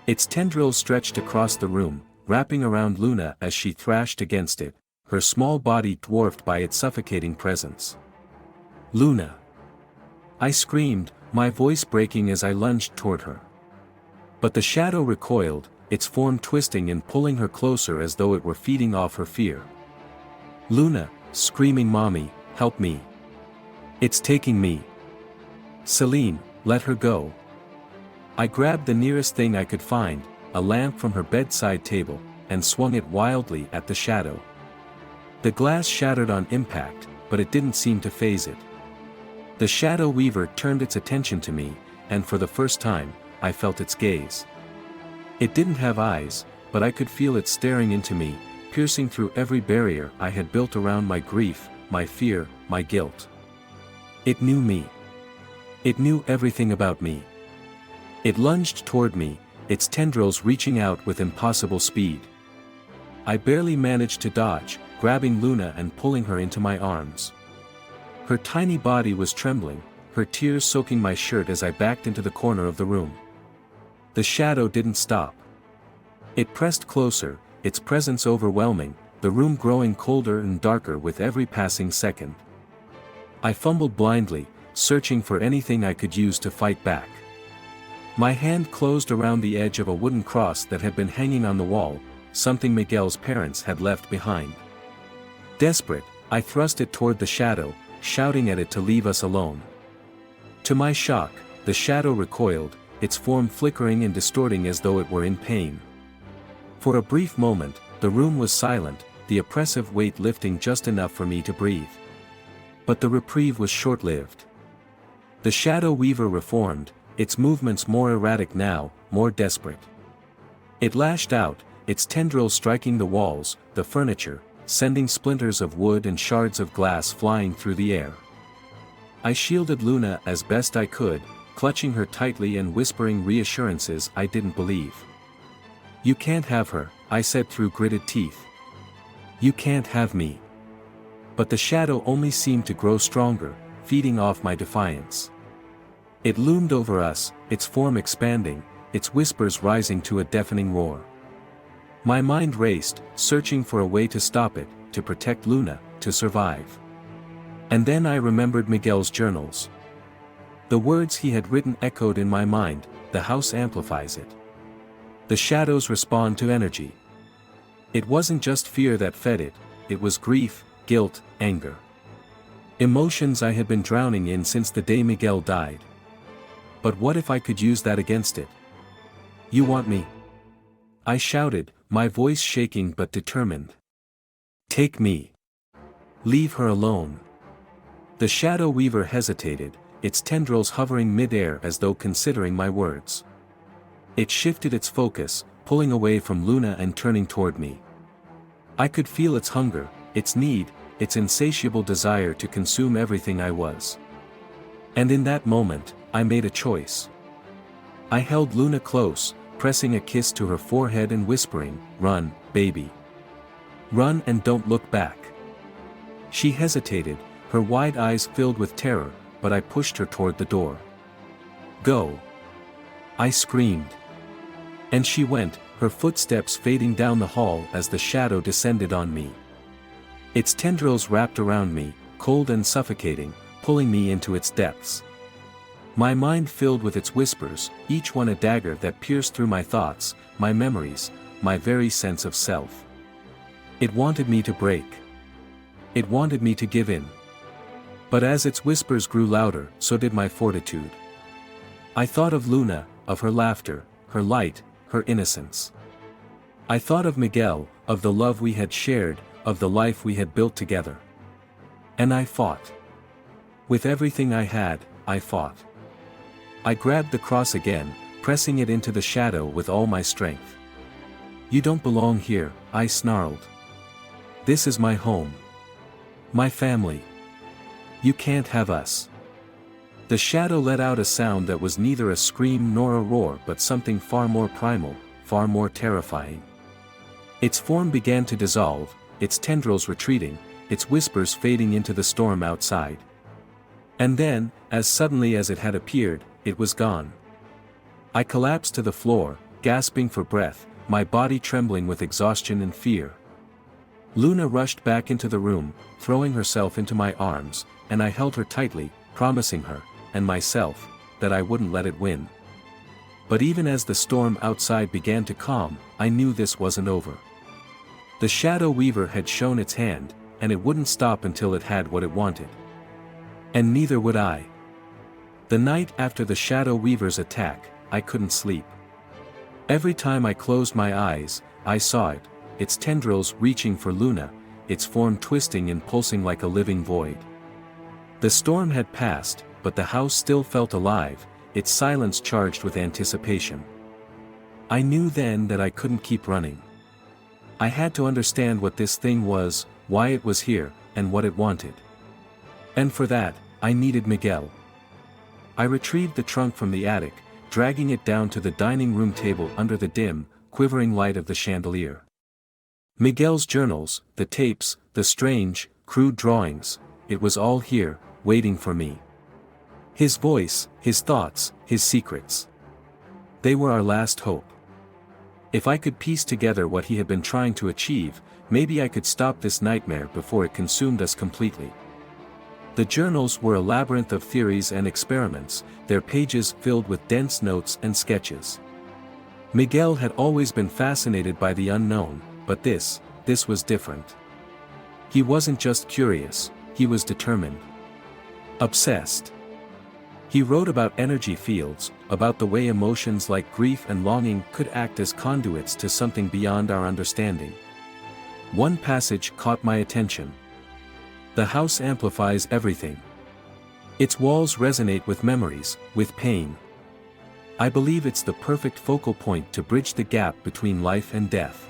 Its tendrils stretched across the room, wrapping around Luna as she thrashed against it, her small body dwarfed by its suffocating presence. "Luna!" I screamed, my voice breaking as I lunged toward her. But the shadow recoiled, its form twisting and pulling her closer as though it were feeding off her fear. "Luna," screaming, "Mommy, help me. It's taking me. Celine, let her go." I grabbed the nearest thing I could find, a lamp from her bedside table, and swung it wildly at the shadow. The glass shattered on impact, but it didn't seem to faze it. The Shadow Weaver turned its attention to me, and for the first time, I felt its gaze. It didn't have eyes, but I could feel it staring into me, piercing through every barrier I had built around my grief, my fear, my guilt. It knew me. It knew everything about me. It lunged toward me, its tendrils reaching out with impossible speed. I barely managed to dodge, grabbing Luna and pulling her into my arms. Her tiny body was trembling, her tears soaking my shirt as I backed into the corner of the room. The shadow didn't stop. It pressed closer, its presence overwhelming, the room growing colder and darker with every passing second. I fumbled blindly, searching for anything I could use to fight back. My hand closed around the edge of a wooden cross that had been hanging on the wall, something Miguel's parents had left behind. Desperate, I thrust it toward the shadow, shouting at it to leave us alone. To my shock, the shadow recoiled, its form flickering and distorting as though it were in pain. For a brief moment, the room was silent, the oppressive weight lifting just enough for me to breathe. But the reprieve was short-lived. The shadow weaver reformed, its movements more erratic now, more desperate. It lashed out, its tendrils striking the walls, the furniture, sending splinters of wood and shards of glass flying through the air. I shielded Luna as best I could, clutching her tightly and whispering reassurances I didn't believe. "You can't have her," I said through gritted teeth. "You can't have me." But the shadow only seemed to grow stronger, feeding off my defiance. It loomed over us, its form expanding, its whispers rising to a deafening roar. My mind raced, searching for a way to stop it, to protect Luna, to survive. And then I remembered Miguel's journals. The words he had written echoed in my mind, "The house amplifies it. The shadows respond to energy." It wasn't just fear that fed it, it was grief, guilt, anger. Emotions I had been drowning in since the day Miguel died. But what if I could use that against it? "You want me?" I shouted, my voice shaking but determined. "Take me. Leave her alone." The shadow weaver hesitated, its tendrils hovering mid-air as though considering my words. It shifted its focus, pulling away from Luna and turning toward me. I could feel its hunger, its need, its insatiable desire to consume everything I was. And in that moment, I made a choice. I held Luna close, pressing a kiss to her forehead and whispering, "Run, baby. Run and don't look back." She hesitated, her wide eyes filled with terror, but I pushed her toward the door. "Go!" I screamed. And she went, her footsteps fading down the hall as the shadow descended on me. Its tendrils wrapped around me, cold and suffocating, pulling me into its depths. My mind filled with its whispers, each one a dagger that pierced through my thoughts, my memories, my very sense of self. It wanted me to break. It wanted me to give in. But as its whispers grew louder, so did my fortitude. I thought of Luna, of her laughter, her light, her innocence. I thought of Miguel, of the love we had shared, of the life we had built together. And I fought. With everything I had, I fought. I grabbed the cross again, pressing it into the shadow with all my strength. "You don't belong here," I snarled. "This is my home. My family. You can't have us." The shadow let out a sound that was neither a scream nor a roar but something far more primal, far more terrifying. Its form began to dissolve, its tendrils retreating, its whispers fading into the storm outside. And then, as suddenly as it had appeared, it was gone. I collapsed to the floor, gasping for breath, my body trembling with exhaustion and fear. Luna rushed back into the room, throwing herself into my arms, and I held her tightly, promising her, and myself, that I wouldn't let it win. But even as the storm outside began to calm, I knew this wasn't over. The shadow weaver had shown its hand, and it wouldn't stop until it had what it wanted. And neither would I. The night after the shadow weaver's attack, I couldn't sleep. Every time I closed my eyes, I saw it, its tendrils reaching for Luna, its form twisting and pulsing like a living void. The storm had passed, but the house still felt alive, its silence charged with anticipation. I knew then that I couldn't keep running. I had to understand what this thing was, why it was here, and what it wanted. And for that, I needed Miguel. I retrieved the trunk from the attic, dragging it down to the dining room table under the dim, quivering light of the chandelier. Miguel's journals, the tapes, the strange, crude drawings, it was all here, waiting for me. His voice, his thoughts, his secrets. They were our last hope. If I could piece together what he had been trying to achieve, maybe I could stop this nightmare before it consumed us completely. The journals were a labyrinth of theories and experiments, their pages filled with dense notes and sketches. Miguel had always been fascinated by the unknown, but this was different. He wasn't just curious, he was determined. Obsessed. He wrote about energy fields, about the way emotions like grief and longing could act as conduits to something beyond our understanding. One passage caught my attention. The house amplifies everything. Its walls resonate with memories, with pain. I believe it's the perfect focal point to bridge the gap between life and death.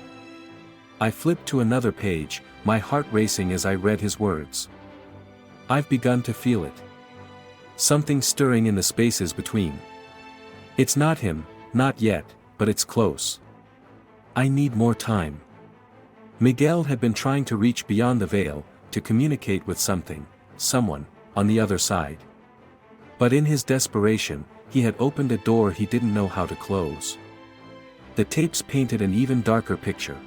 I flipped to another page, my heart racing as I read his words. I've begun to feel it. Something stirring in the spaces between. It's not him, not yet, but it's close. I need more time. Miguel had been trying to reach beyond the veil, to communicate with someone, on the other side. But in his desperation, he had opened a door he didn't know how to close. The tapes painted an even darker picture.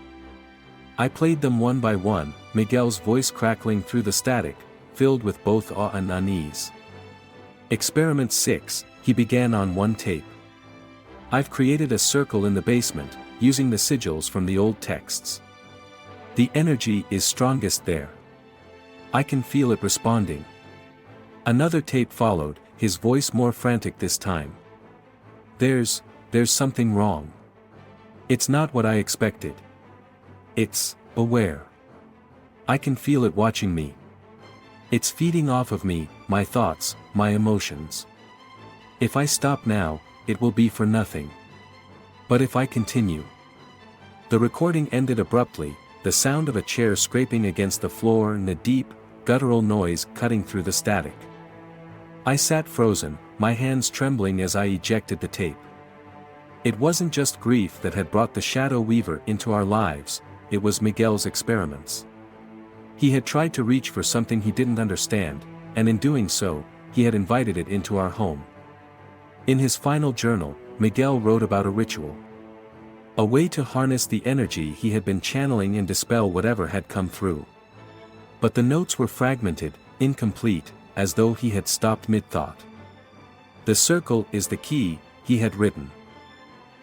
I played them one by one, Miguel's voice crackling through the static, filled with both awe and unease. Experiment 6, he began on one tape. I've created a circle in the basement, using the sigils from the old texts. The energy is strongest there. I can feel it responding. Another tape followed, his voice more frantic this time. There's something wrong. It's not what I expected. It's aware. I can feel it watching me. It's feeding off of me, my thoughts, my emotions. If I stop now, it will be for nothing. But if I continue. The recording ended abruptly, the sound of a chair scraping against the floor and a deep, guttural noise cutting through the static. I sat frozen, my hands trembling as I ejected the tape. It wasn't just grief that had brought the Shadow Weaver into our lives, it was Miguel's experiments. He had tried to reach for something he didn't understand, and in doing so, he had invited it into our home. In his final journal, Miguel wrote about a ritual. A way to harness the energy he had been channeling and dispel whatever had come through. But the notes were fragmented, incomplete, as though he had stopped mid-thought. The circle is the key, he had written.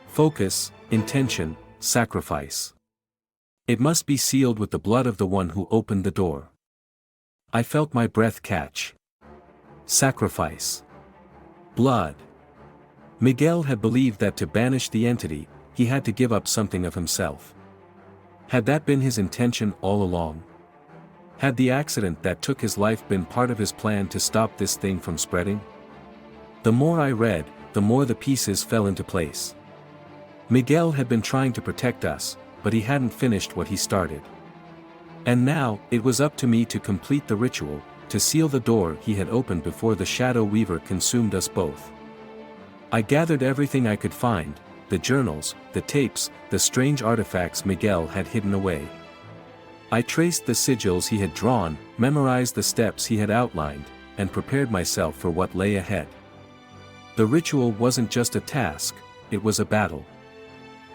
Focus, intention, sacrifice. It must be sealed with the blood of the one who opened the door. I felt my breath catch. Sacrifice. Blood. Miguel had believed that to banish the entity, he had to give up something of himself. Had that been his intention all along? Had the accident that took his life been part of his plan to stop this thing from spreading? The more I read, the more the pieces fell into place. Miguel had been trying to protect us, but he hadn't finished what he started. And now, it was up to me to complete the ritual, to seal the door he had opened before the Shadow Weaver consumed us both. I gathered everything I could find, the journals, the tapes, the strange artifacts Miguel had hidden away. I traced the sigils he had drawn, memorized the steps he had outlined, and prepared myself for what lay ahead. The ritual wasn't just a task, it was a battle.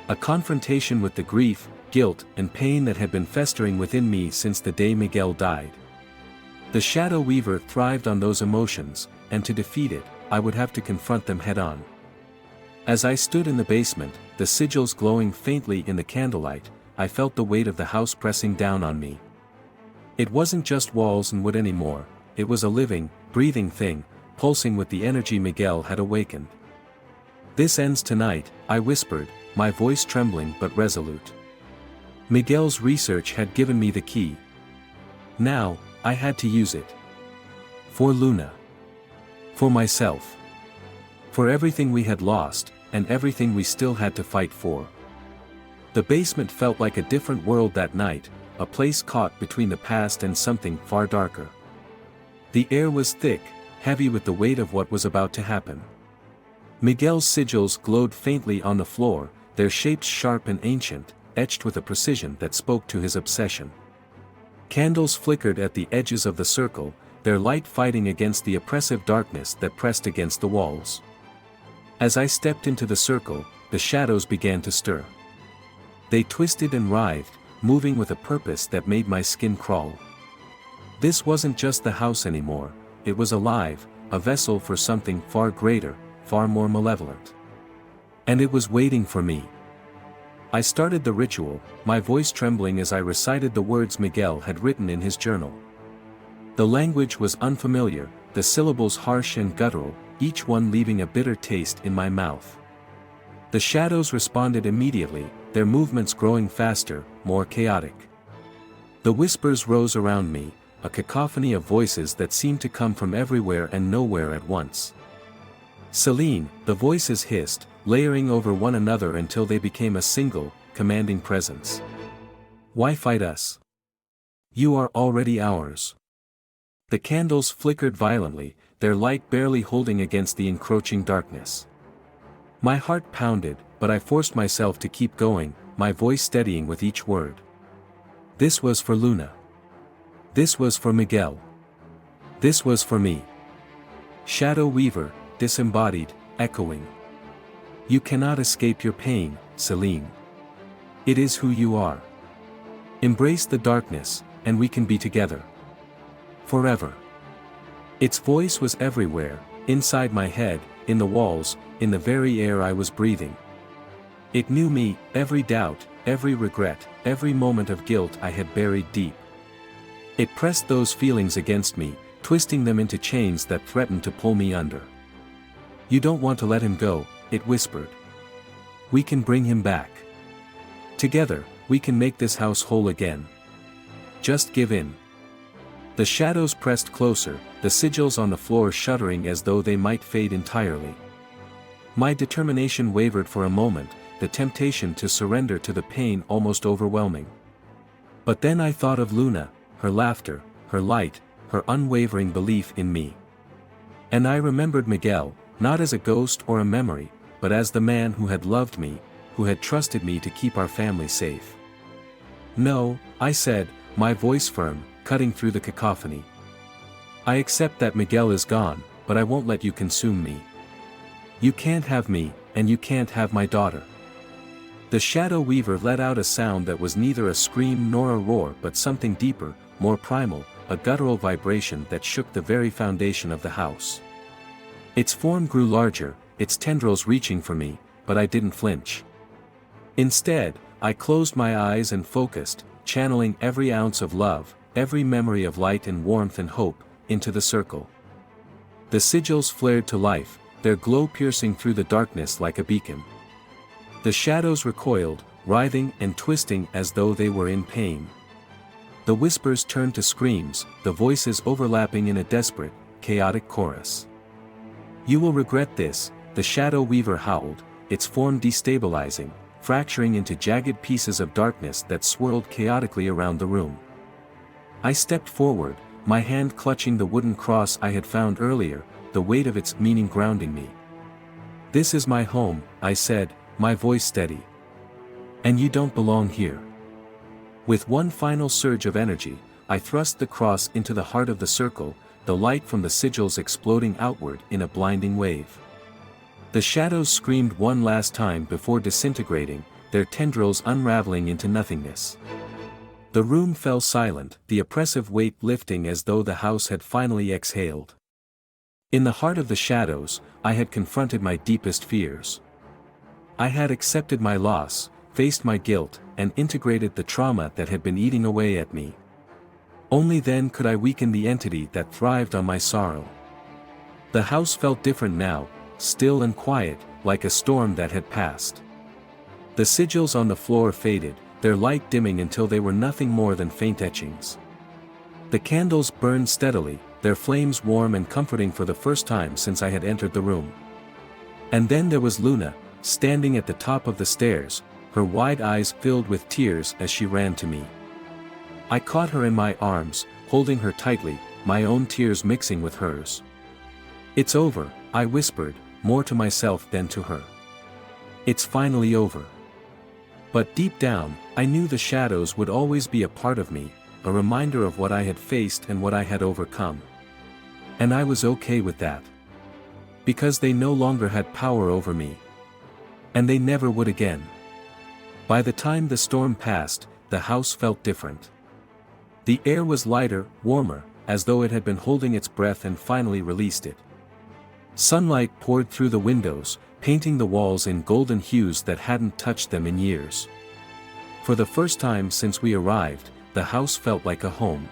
A confrontation with the grief, guilt, and pain that had been festering within me since the day Miguel died. The Shadow Weaver thrived on those emotions, and to defeat it, I would have to confront them head-on. As I stood in the basement, the sigils glowing faintly in the candlelight, I felt the weight of the house pressing down on me. It wasn't just walls and wood anymore, it was a living, breathing thing, pulsing with the energy Miguel had awakened. "This ends tonight," I whispered, my voice trembling but resolute. Miguel's research had given me the key. Now, I had to use it. For Luna. For myself. For everything we had lost, and everything we still had to fight for. The basement felt like a different world that night, a place caught between the past and something far darker. The air was thick, heavy with the weight of what was about to happen. Miguel's sigils glowed faintly on the floor, their shapes sharp and ancient, etched with a precision that spoke to his obsession. Candles flickered at the edges of the circle, their light fighting against the oppressive darkness that pressed against the walls. As I stepped into the circle, the shadows began to stir. They twisted and writhed, moving with a purpose that made my skin crawl. This wasn't just the house anymore, it was alive, a vessel for something far greater, far more malevolent. And it was waiting for me. I started the ritual, my voice trembling as I recited the words Miguel had written in his journal. The language was unfamiliar, the syllables harsh and guttural, each one leaving a bitter taste in my mouth. The shadows responded immediately, their movements growing faster, more chaotic. The whispers rose around me, a cacophony of voices that seemed to come from everywhere and nowhere at once. Celine, the voices hissed, layering over one another until they became a single, commanding presence. Why fight us? You are already ours. The candles flickered violently, their light barely holding against the encroaching darkness. My heart pounded, but I forced myself to keep going, my voice steadying with each word. This was for Luna. This was for Miguel. This was for me. Shadow Weaver, disembodied, echoing. You cannot escape your pain, Celine. It is who you are. Embrace the darkness, and we can be together. Forever. Its voice was everywhere, inside my head, in the walls, in the very air I was breathing. It knew me, every doubt, every regret, every moment of guilt I had buried deep. It pressed those feelings against me, twisting them into chains that threatened to pull me under. You don't want to let him go, it whispered. We can bring him back. Together, we can make this house whole again. Just give in. The shadows pressed closer, the sigils on the floor shuddering as though they might fade entirely. My determination wavered for a moment, the temptation to surrender to the pain almost overwhelming. But then I thought of Luna, her laughter, her light, her unwavering belief in me. And I remembered Miguel, not as a ghost or a memory, but as the man who had loved me, who had trusted me to keep our family safe. No, I said, my voice firm, cutting through the cacophony. I accept that Miguel is gone, but I won't let you consume me. You can't have me, and you can't have my daughter. The Shadow Weaver let out a sound that was neither a scream nor a roar but something deeper, more primal, a guttural vibration that shook the very foundation of the house. Its form grew larger, its tendrils reaching for me, but I didn't flinch. Instead, I closed my eyes and focused, channeling every ounce of love, every memory of light and warmth and hope, into the circle. The sigils flared to life, their glow piercing through the darkness like a beacon. The shadows recoiled, writhing and twisting as though they were in pain. The whispers turned to screams, the voices overlapping in a desperate, chaotic chorus. You will regret this, the Shadow Weaver howled, its form destabilizing, fracturing into jagged pieces of darkness that swirled chaotically around the room. I stepped forward, my hand clutching the wooden cross I had found earlier, the weight of its meaning grounding me. This is my home, I said, my voice steady. And you don't belong here. With one final surge of energy, I thrust the cross into the heart of the circle, the light from the sigils exploding outward in a blinding wave. The shadows screamed one last time before disintegrating, their tendrils unraveling into nothingness. The room fell silent, the oppressive weight lifting as though the house had finally exhaled. In the heart of the shadows, I had confronted my deepest fears. I had accepted my loss, faced my guilt, and integrated the trauma that had been eating away at me. Only then could I weaken the entity that thrived on my sorrow. The house felt different now, still and quiet, like a storm that had passed. The sigils on the floor faded, their light dimming until they were nothing more than faint etchings. The candles burned steadily, their flames warm and comforting for the first time since I had entered the room. And then there was Luna, standing at the top of the stairs, her wide eyes filled with tears as she ran to me. I caught her in my arms, holding her tightly, my own tears mixing with hers. It's over, I whispered, more to myself than to her. It's finally over. But deep down, I knew the shadows would always be a part of me, a reminder of what I had faced and what I had overcome. And I was okay with that. Because they no longer had power over me. And they never would again. By the time the storm passed, the house felt different. The air was lighter, warmer, as though it had been holding its breath and finally released it. Sunlight poured through the windows, painting the walls in golden hues that hadn't touched them in years. For the first time since we arrived, the house felt like a home.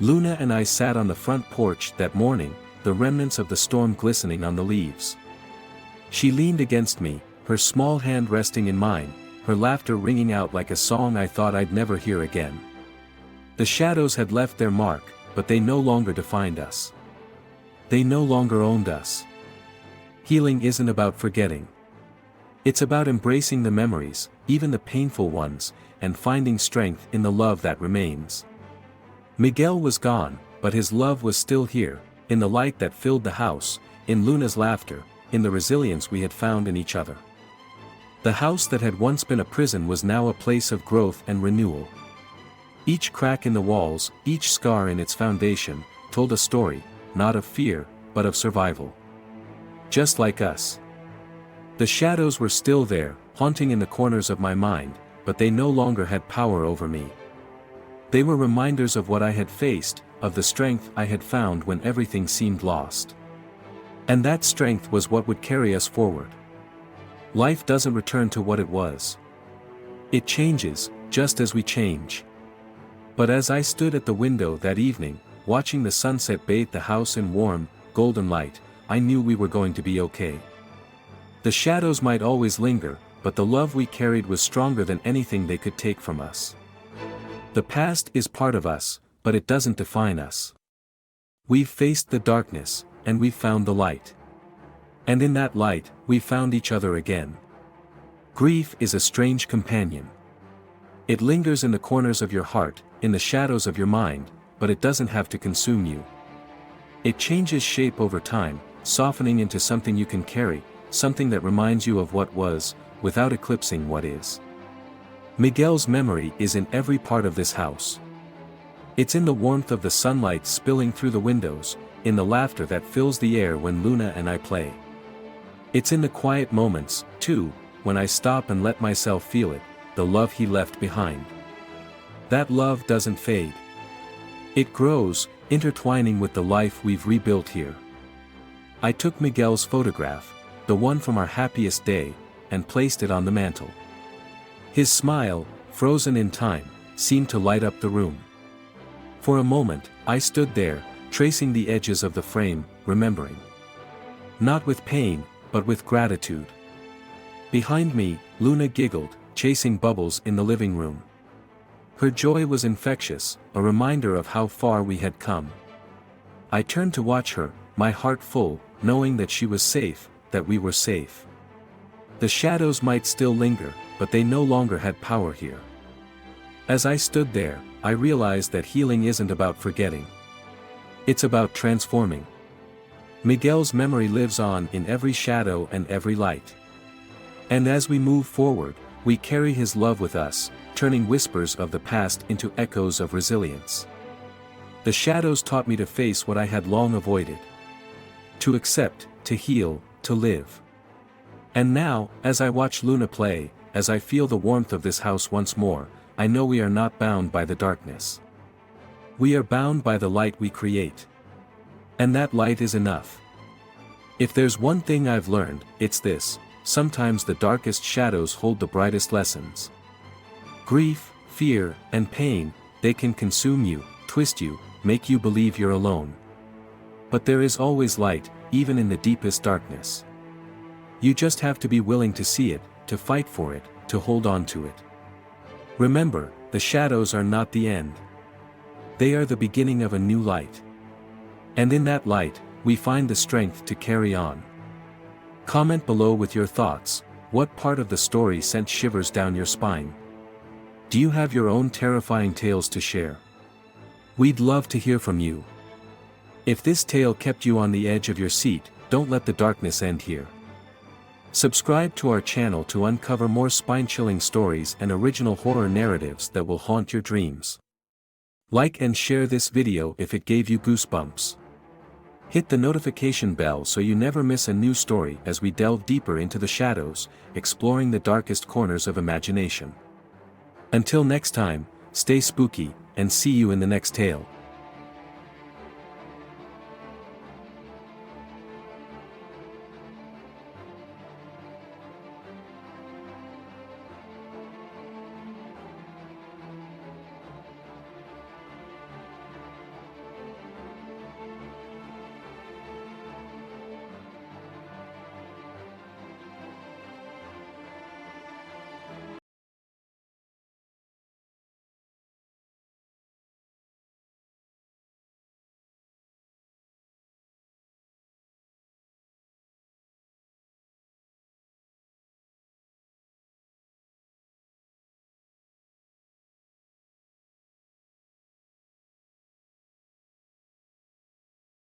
Luna and I sat on the front porch that morning, the remnants of the storm glistening on the leaves. She leaned against me, her small hand resting in mine, her laughter ringing out like a song I thought I'd never hear again. The shadows had left their mark, but they no longer defined us. They no longer owned us. Healing isn't about forgetting. It's about embracing the memories, even the painful ones, and finding strength in the love that remains. Miguel was gone, but his love was still here, in the light that filled the house, in Luna's laughter, in the resilience we had found in each other. The house that had once been a prison was now a place of growth and renewal. Each crack in the walls, each scar in its foundation, told a story, not of fear, but of survival. Just like us. The shadows were still there, haunting in the corners of my mind, but they no longer had power over me. They were reminders of what I had faced, of the strength I had found when everything seemed lost. And that strength was what would carry us forward. Life doesn't return to what it was. It changes, just as we change. But as I stood at the window that evening, watching the sunset bathe the house in warm, golden light, I knew we were going to be okay. The shadows might always linger, but the love we carried was stronger than anything they could take from us. The past is part of us, but it doesn't define us. We've faced the darkness, and we've found the light. And in that light, we found each other again. Grief is a strange companion. It lingers in the corners of your heart, in the shadows of your mind, but it doesn't have to consume you. It changes shape over time, softening into something you can carry, something that reminds you of what was, without eclipsing what is. Miguel's memory is in every part of this house. It's in the warmth of the sunlight spilling through the windows, in the laughter that fills the air when Luna and I play. It's in the quiet moments, too, when I stop and let myself feel it, the love he left behind. That love doesn't fade. It grows, intertwining with the life we've rebuilt here. I took Miguel's photograph, the one from our happiest day, and placed it on the mantel. His smile, frozen in time, seemed to light up the room. For a moment, I stood there, tracing the edges of the frame, remembering. Not with pain, but with gratitude. Behind me, Luna giggled, chasing bubbles in the living room. Her joy was infectious, a reminder of how far we had come. I turned to watch her, my heart full, knowing that she was safe, that we were safe. The shadows might still linger, but they no longer had power here. As I stood there, I realized that healing isn't about forgetting. It's about transforming. Miguel's memory lives on in every shadow and every light. And as we move forward, we carry his love with us, turning whispers of the past into echoes of resilience. The shadows taught me to face what I had long avoided. To accept, to heal, to live. And now, as I watch Luna play, as I feel the warmth of this house once more, I know we are not bound by the darkness. We are bound by the light we create. And that light is enough. If there's one thing I've learned, it's this: sometimes the darkest shadows hold the brightest lessons. Grief, fear, and pain, they can consume you, twist you, make you believe you're alone. But there is always light, even in the deepest darkness. You just have to be willing to see it, to fight for it, to hold on to it. Remember, the shadows are not the end. They are the beginning of a new light. And in that light, we find the strength to carry on. Comment below with your thoughts. What part of the story sent shivers down your spine? Do you have your own terrifying tales to share? We'd love to hear from you. If this tale kept you on the edge of your seat, don't let the darkness end here. Subscribe to our channel to uncover more spine-chilling stories and original horror narratives that will haunt your dreams. Like and share this video if it gave you goosebumps. Hit the notification bell so you never miss a new story as we delve deeper into the shadows, exploring the darkest corners of imagination. Until next time, stay spooky, and see you in the next tale.